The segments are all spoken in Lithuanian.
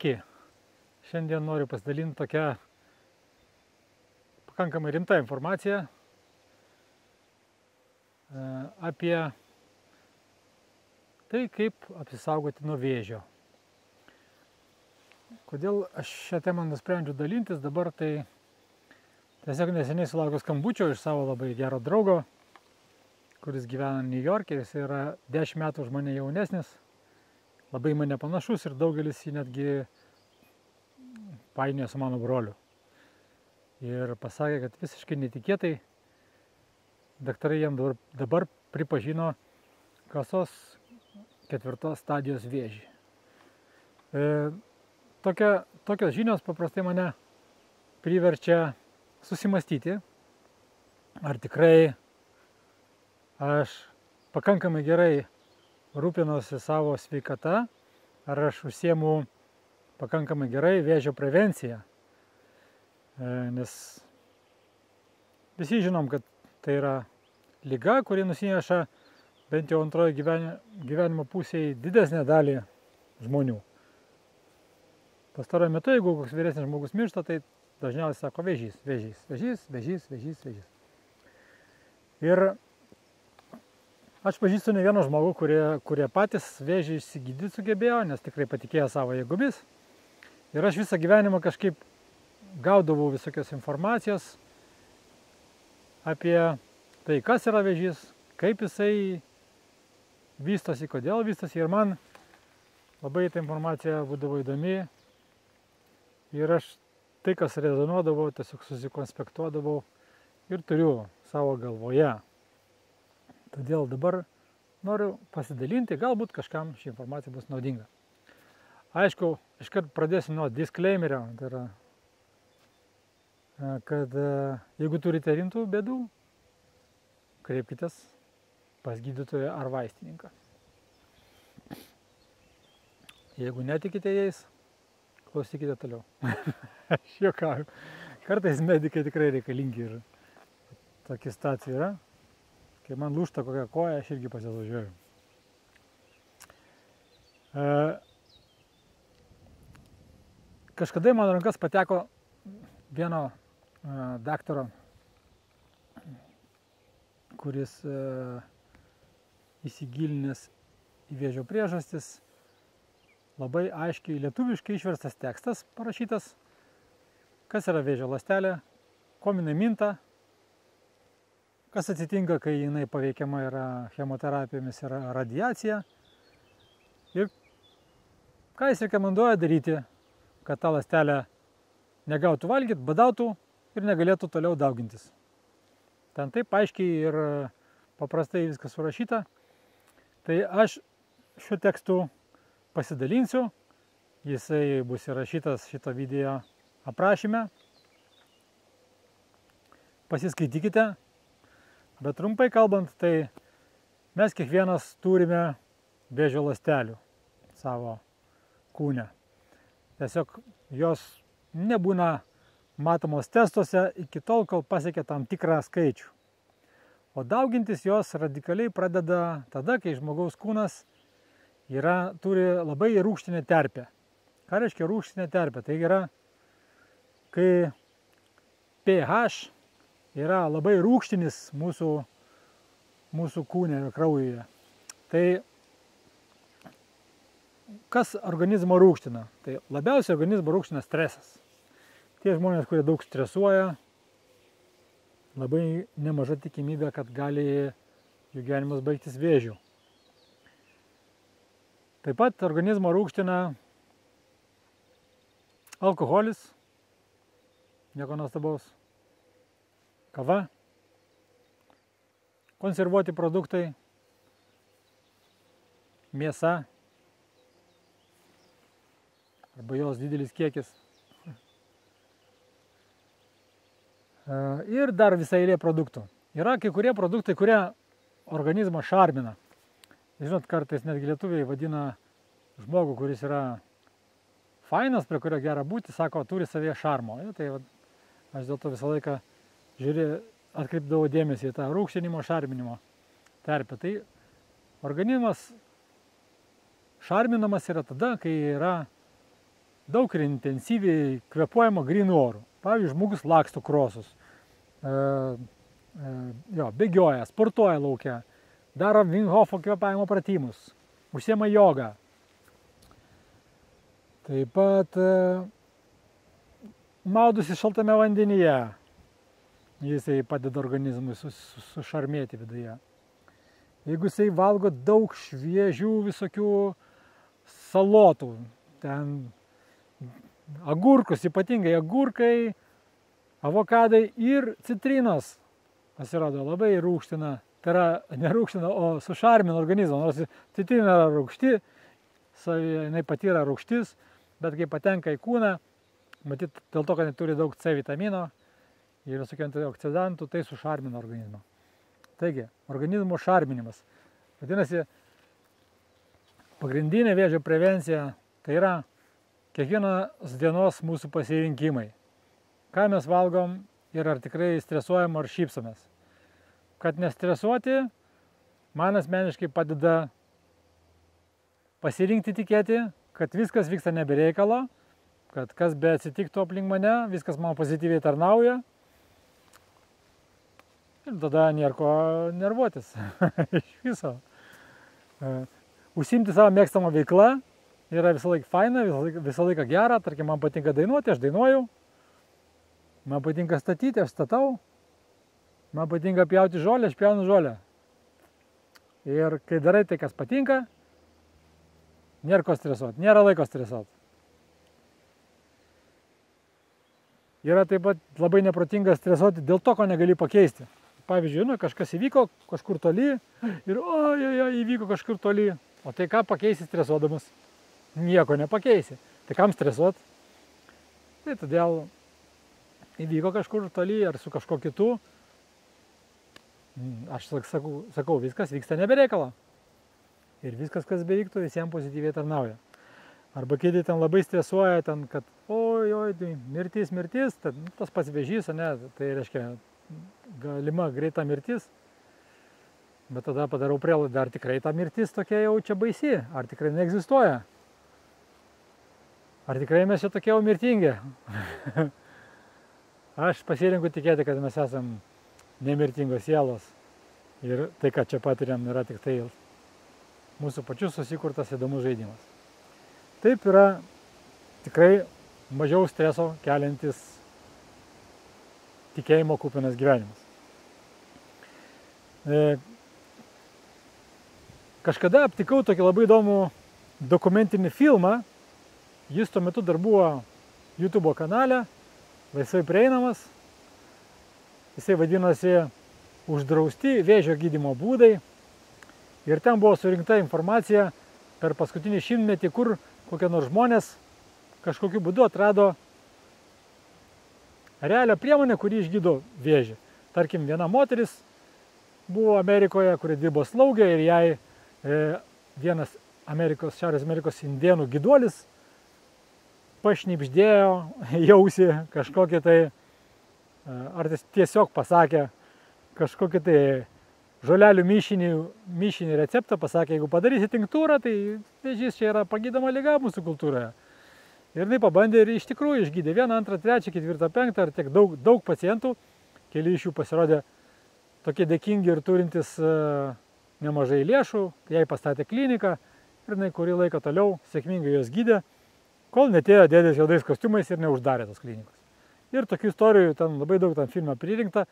Sveiki! Šiandien noriu pasidalinti tokią pakankamai rimtą informaciją apie tai, kaip apsisaugoti nuo vėžio. Kodėl aš šią temą nusprendžiau dalintis dabar, tai tiesiog neseniai sulaukiau skambučio iš savo labai gero draugo, kuris gyvena New York'e, jis yra 10 metų už mane jaunesnis, labai mane panašus ir daugelis jį netgi painioja su mano broliu. Ir pasakė, kad visiškai netikėtai daktarai jam dabar pripažino kasos 4 stadijos vėžį. Tokios žinios paprastai mane priverčia susimastyti, ar tikrai aš pakankamai gerai rūpinuosi savo sveikata, ar aš užsiemu pakankamai gerai vėžio prevenciją. Nes visi žinom, kad tai yra liga, kuri nusineša bent jau antroje gyvenimo pusėje didesnę dalį žmonių. Pastaruoju metu, jeigu koks vyresnis žmogus miršta, tai dažniausiai sako vėžys. Ir aš pažįstu ne vieną žmogų, kurie patys vėžį išsigydyti sugebėjo, nes tikrai patikėjo savo jėgomis. Ir aš visą gyvenimą kažkaip gaudavau visokios informacijos apie tai, kas yra vėžys, kaip jisai vystosi, kodėl vystosi. Ir man labai ta informacija būdavo įdomi. Ir aš tai, kas rezonuodavau, tiesiog susikonspektuodavau ir turiu savo galvoje. Todėl dabar noriu pasidalinti, galbūt kažkam ši informacija bus naudinga. Aišku, iškart pradėsiu nuo disclaimerio, tai yra, kad jeigu turite rimtų bėdų, kreipkitės pas gydytoją ar vaistininką. Jeigu netikite jais, klausykite toliau. Aš juokauju. Kartais medikai tikrai reikalingi ir tokia situacija yra. Kai man lūžta kokią koją, aš irgi pasivažiuoju. Kažkada į mano rankas pateko vieno daktaro, kuris įsigilinęs į vėžio priežastis, labai aiškiai lietuviškai išverstas tekstas parašytas, kas yra vėžio ląstelė, kuom jinai minta, kas atsitinka, kai jinai paveikiama yra chemoterapijomis ir radiacija ir ką jis rekomenduoja daryti, kad tą ląstelę negautų valgyti, badautų ir negalėtų toliau daugintis. Ten taip aiškiai ir paprastai viskas surašyta. Tai aš šiuo tekstu pasidalinsiu, jisai bus įrašytas šito video aprašyme. Pasiskaitykite, bet trumpai kalbant, tai mes kiekvienas turime vėžio ląstelių savo kūne. Tiesiog jos nebūna matomos testuose iki tol, kol pasiekia tam tikrą skaičių. O daugintis jos radikaliai pradeda tada, kai žmogaus kūnas turi labai rūgštinę terpę. Ką reiškia rūgštinė terpė? Tai yra, kai pH yra labai rūgštinis mūsų kūne ir kraujyje. Tai kas organizmo rūgština? Tai labiausiai organizmo rūgština stresas. Tie žmonės, kurie daug stresuoja, labai nemaža tikimybė, kad gali jų gyvenimas baigtis vėžiu. Taip pat organizmo rūgština alkoholis, nieko nuostabaus, kava, konservuoti produktai, mėsa arba jos didelis kiekis. Ir dar visai eilė produktų. Yra kai kurie produktai, kurie organizmą šarmina. Žinot, kartais netgi lietuviai vadina žmogų, kuris yra fainas, prie kurio gera būti, sako, turi savyje šarmo. Tai aš dėl to visą laiką atkreipdavau dėmesį į tą rūgštinimo, šarminimo terpę. Tai organizmas šarminamas yra tada, kai yra daug ir intensyviai kvėpuojama grynų orų. Pavyzdžiui, žmogus laksto krosus, bėgioja, sportuoja lauke, daro Wim Hofo kvėpavimo pratimus, užsiema jogą. Taip pat maudosi šaltame vandenyje, jisai padeda organizmui sušarmėti viduje. Jeigu jisai valgo daug šviežių visokių salotų, ten agurkus, ypatingai agurkai, avokadai ir citrinos, pasirodo, labai rūgština, tai yra nerūgština, o sušarmina organizmą, nors citrina yra rūgšti, jinai pati yra rūgštis, bet kai patenka į kūną, matyt, dėl to, kad turi daug C vitamino ir visokių antioksidantų, tai sušarmina organizmą. Taigi, organizmo šarminimas. Vadinasi, pagrindinė vėžio prevencija tai yra kiekvienos dienos mūsų pasirinkimai. Ką mes valgom ir ar tikrai stresuojam ar šypsomės. Kad nestresuoti, man asmeniškai padeda pasirinkti tikėti, kad viskas vyksta ne be reikalo, kad kas be atsitiktų aplink mane, viskas man pozityviai tarnauja. Ir tada nėra ko nervuotis iš viso. Užsiimti savo mėgstamą veiklą yra visą laiką faina, visą laiką gera. Tarkim, man patinka dainuoti, aš dainuoju. Man patinka statyti, aš statau. Man patinka pjauti žolę, aš pjaunu žolę. Ir kai darai tai, kas patinka, nėra ko stresuoti, nėra laiko stresuoti. Yra taip pat labai neprotinga stresuoti dėl to, ko negali pakeisti. Pavyzdžiui, kažkas įvyko kažkur toli ir įvyko kažkur toli. O tai ką pakeisi stresuodamas? Nieko nepakeisi. Tai kam stresuot? Tai todėl įvyko kažkur toli ar su kažko kitu. Aš sakau, viskas vyksta nebereikalo. Ir viskas, kas bevyktų, visiems pozityviai tarnauja. Arba kiti ten labai stresuoja, ten, kad tai mirtis, tas pats vėžys, ne, tai reiškia galima greita mirtis. Bet tada padarau prielaidą, ar tikrai ta mirtis tokia jau čia baisi, ar tikrai neegzistuoja. Ar tikrai mes čia tokie jau mirtingi. Aš pasirinku tikėti, kad mes esam nemirtingos sielos. Ir tai, ką čia patiriam, yra tik tai mūsų pačių susikurtas įdomus žaidimas. Taip yra tikrai mažiau streso keliantis tikėjimo kupinas gyvenimas. Kažkada aptikau tokį labai įdomų dokumentinį filmą. Jis tuo metu dar buvo YouTube kanale, laisvai prieinamas. Jisai vadinosi Uždrausti vėžio gydymo būdai. Ir ten buvo surinkta informacija per paskutinį šimtmetį, kur kokie nors žmonės kažkokiu būdu atrado realią priemonę, kuri išgydo vėžį. Tarkim, viena moteris buvo Amerikoje, kuri dirbo slaugė ir jai vienas Šiaurės Amerikos indėnų gyduolis pašnibždėjo jausi kažkokį tai, ar tiesiog pasakė kažkokį tai žolelių mišinį receptą, pasakė, jeigu padarysi tinktūrą, tai vėžys čia yra pagydoma liga mūsų kultūroje. Ir jinai pabandė ir iš tikrųjų išgydė 1, 2, 3, 4, 5 ir tiek daug pacientų. Keli iš jų pasirodė tokie dėkingi ir turintis nemažai lėšų, jai pastatė kliniką ir jinai kurį laiką toliau sėkmingai jos gydė, kol netėjo dėdės juodais kostiumais ir neuždarė tos klinikos. Ir tokių istorijų ten labai daug tam filme pririnkta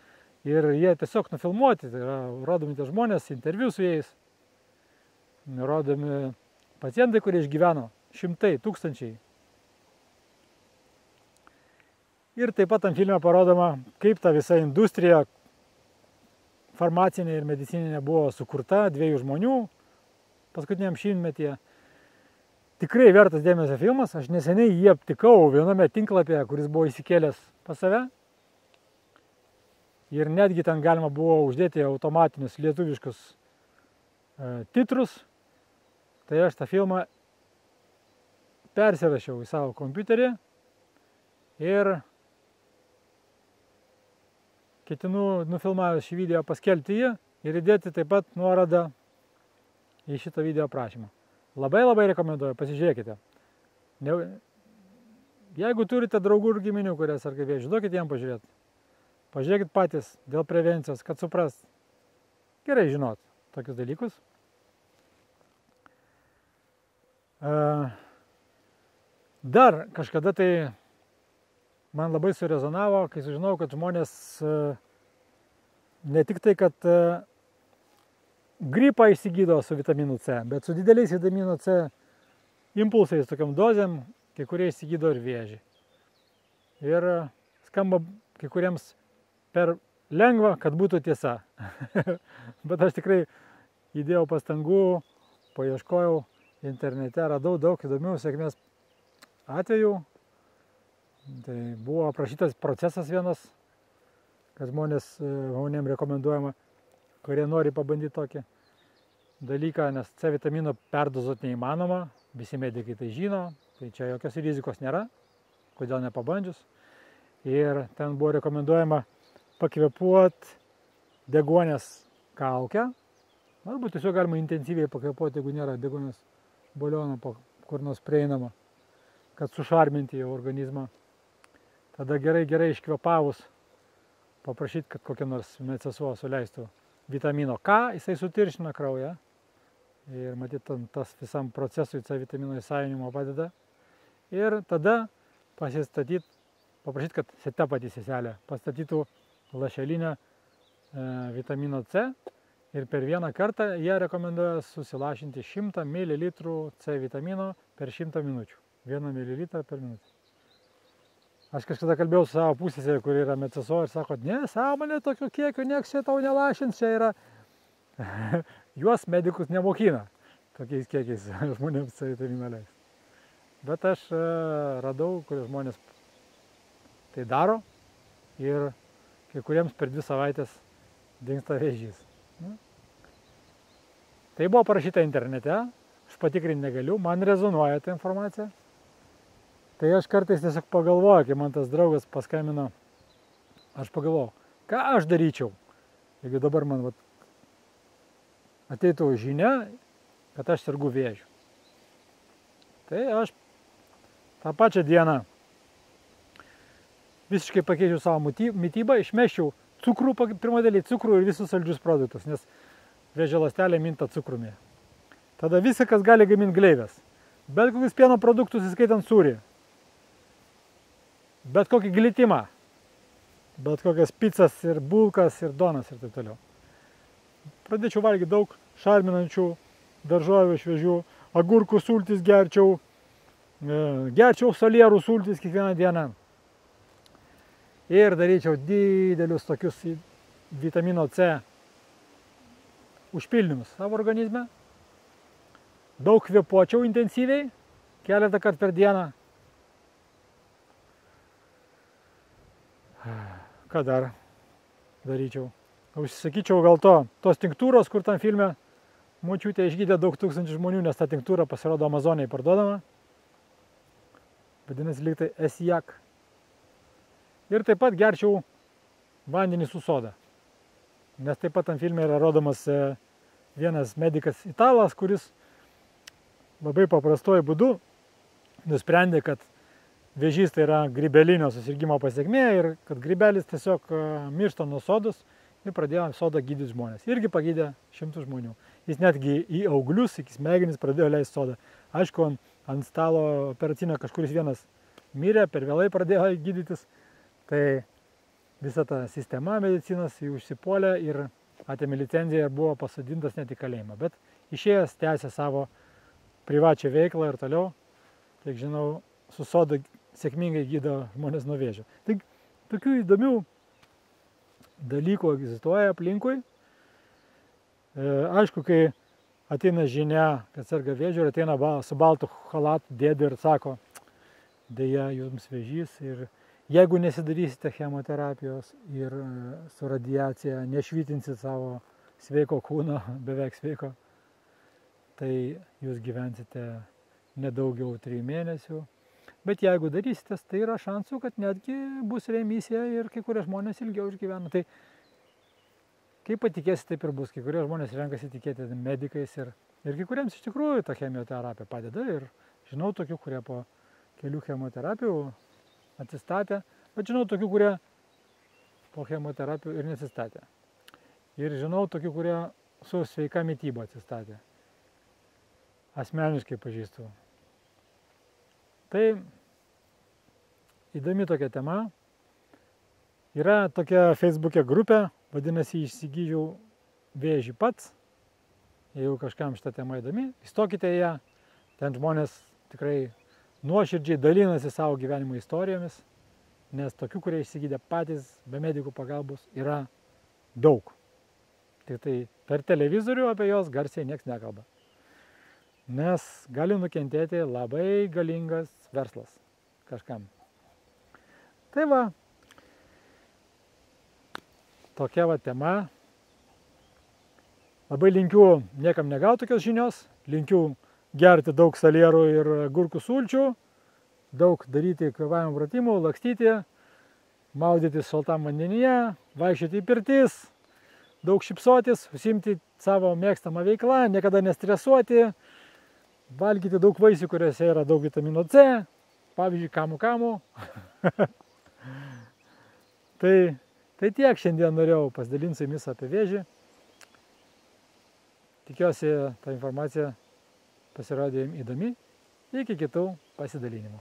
ir jie tiesiog nufilmuoti, tai yra rodomi tie žmonės, interviu su jais, rodomi pacientai, kurie išgyveno šimtai, tūkstančiai. Ir taip pat tam filme parodoma, kaip ta visa industrija farmacinė ir medicininė buvo sukurta 2 žmonių paskutiniam šimtmetyje. Tikrai vertas dėmesio filmas, aš neseniai jį aptikau viename tinklapyje, kuris buvo įsikėlęs pas save. Ir netgi ten galima buvo uždėti automatinius lietuviškus titrus. Tai aš tą filmą persirašiau į savo kompiuterį ir ketinu nufilmavęs šį video paskelbti jį ir įdėti taip pat nuorodą į šitą video aprašymą. Labai rekomenduoju, pasižiūrėkite. jeigu turite draugų ir giminių, kurie serga vėžiu, duokit jiem pažiūrėti. Pažiūrėkit patys dėl prevencijos, kad suprast. Gerai žinot tokius dalykus. Dar kažkada tai man labai surezonavo, kai sužinojau, kad žmonės ne tik tai, kad gripą išsigydo su vitaminu C, bet su dideliais vitamino C impulsais, tokiam dozėm, kai kurie išsigydo ir vėžį. Ir skamba kai kuriems per lengva, kad būtų tiesa. Bet aš tikrai įdėjau pastangų, paieškojau internete, radau daug įdomių sėkmės atvejų. Tai buvo aprašytas procesas vienas, kad žmonėm rekomenduojama, kurie nori pabandyti tokį dalyką, nes C vitamino perdozuoti neįmanoma, visi medikai tai žino, tai čia jokios rizikos nėra, kodėl nepabandžius. Ir ten buvo rekomenduojama pakvėpuoti deguonės kaukę, arba tiesiog galima intensyviai pakvėpuoti, jeigu nėra deguonės baliono kur nors prieinama, kad sušarminti jau organizmą. Tada gerai iškvėpavus paprašyti, kad kokia nors medsesuo suleistų vitamino K, jisai sutiršina kraują ir matyt, tas visam procesui C vitamino įsavinimo padeda. Ir tada paprašyti, kad sete pati seselė pastatytų lašelinę vitamino C ir per vieną kartą jie rekomenduoja susilašinti 100 ml C vitamino per 100 minučių. 1 ml per minutę. Aš kažkada kalbėjau su savo pusėse, kur yra medsesuo ir sako, ne, sąmonė tokio kiekio, nieks čia tau nelašins, čia yra. Juos medikus nemokina tokiais kiekiais žmonėms C vitaminą leis. Bet aš radau, kurie žmonės tai daro ir kai kuriems per 2 savaitės dingsta vėžys. Tai buvo parašyta internete, aš patikrinti negaliu, man rezonuoja ta informacija. Tai aš kartais tiesiog pagalvoju, kai man tas draugas paskambino, aš pagalvoju, ką aš daryčiau, jeigu dabar man ateitų žinia, kad aš sergu vėžiu. Tai aš tą pačią dieną visiškai pakeičiau savo mitybą, išmesčiau cukrų, pirmą dalį cukrų ir visus saldžius produktus, nes vėžio ląstelė minta cukrumi. Tada visi, kas gali gaminti gleives, bet kokius pieno produktus, įskaitant sūrį, bet kokį glitimą, bet kokias pizzas ir bulkas ir donas ir taip toliau. Pradėčiau valgyti daug šarminančių daržovių šviežių, agurkų sultis gerčiau salierų sultis kiekvieną dieną. Ir daryčiau didelius tokius vitamino C užpildymus savo organizme. Daug kvėpuočiau intensyviai, keletą kartų per dieną. Ką dar daryčiau? Užsisakyčiau gal tos tinktūros, kur tam filme močiutė išgydė daug tūkstančių žmonių, nes ta tinktūra pasirodo Amazonėje parduodama. Vadinasi, lyg tai Esiak. Ir taip pat gerčiau vandenį su soda. Nes taip pat tam filme yra rodomas vienas medikas italas, kuris labai paprastuoju būdu nusprendė, kad vėžys tai yra grybelinio susirgimo pasekmė ir kad grybelis tiesiog miršta nuo sodos ir pradėjo sodą gydyti žmonės. Irgi pagydė 100 žmonių. Jis netgi į auglius, iki smegenis pradėjo leisti sodą. Aišku, ant stalo operacinio kažkuris vienas mirė, per vėlai pradėjo gydytis. Tai visa ta sistema medicinos jį užsipuolė ir atėmė licenciją ir buvo pasodintas net į kalėjimą. Bet išėjęs tęsė savo privačią veiklą ir toliau, kiek žinau, su soda sėkmingai gydo žmonės nuo vėžio. Tai tokių įdomių dalykų egzistuoja aplinkui. Aišku, kai ateina žinia, kad serga vėžiu ir ateina su baltu chalatu dėdė ir sako, deja, jums vėžys ir jeigu nesidarysite chemoterapijos ir su radiacija nešvitinsit savo sveiko kūno, beveik sveiko, tai jūs gyvensite nedaugiau 3 mėnesių. Bet jeigu darysitės, tai yra šansų, kad netgi bus remisija ir kai kurie žmonės ilgiau išgyvena. Tai kaip patikėsi, taip ir bus. Kai kurie žmonės renkasi tikėti medikais ir kai kuriems iš tikrųjų ta chemioterapija padeda. Ir žinau tokių, kurie po kelių chemoterapijų atsistatė, bet žinau tokių, kurie po chemoterapijų ir nesistatė. Ir žinau tokių, kurie su sveika mityba atsistatė. Asmeniškai pažįstu. Tai įdomi tokia tema. Yra tokia Facebook'e grupė, vadinasi Išsigydžiau vėžį pats. Jeigu kažkam šitą temą įdomi, įstokite į ją. Ten žmonės tikrai nuoširdžiai dalinasi savo gyvenimo istorijomis, nes tokių, kurie išsigydė patys be medikų pagalbos, yra daug. Tik tai per televizorių apie jos garsiai nieks nekalba. Nes gali nukentėti labai galingas verslas kažkam. Tai va, tokia va tema. Labai linkiu niekam negauti tokios žinios, linkiu gerti daug salierų ir agurkų sulčių, daug daryti kvėpavimo pratimų, lakstyti, maudytis šaltam vandenyje, vaikščioti į pirtis, daug šypsotis, užsiimti savo mėgstamą veiklą, niekada nestresuoti, valgyti daug vaisių, kuriuose yra daug vitamino C, pavyzdžiui, kamų. Tai tiek šiandien norėjau pasidalinti su jumis apie vėžį. Tikiuosi, ta informacija pasirodė jums įdomi. Iki kitų pasidalinimų.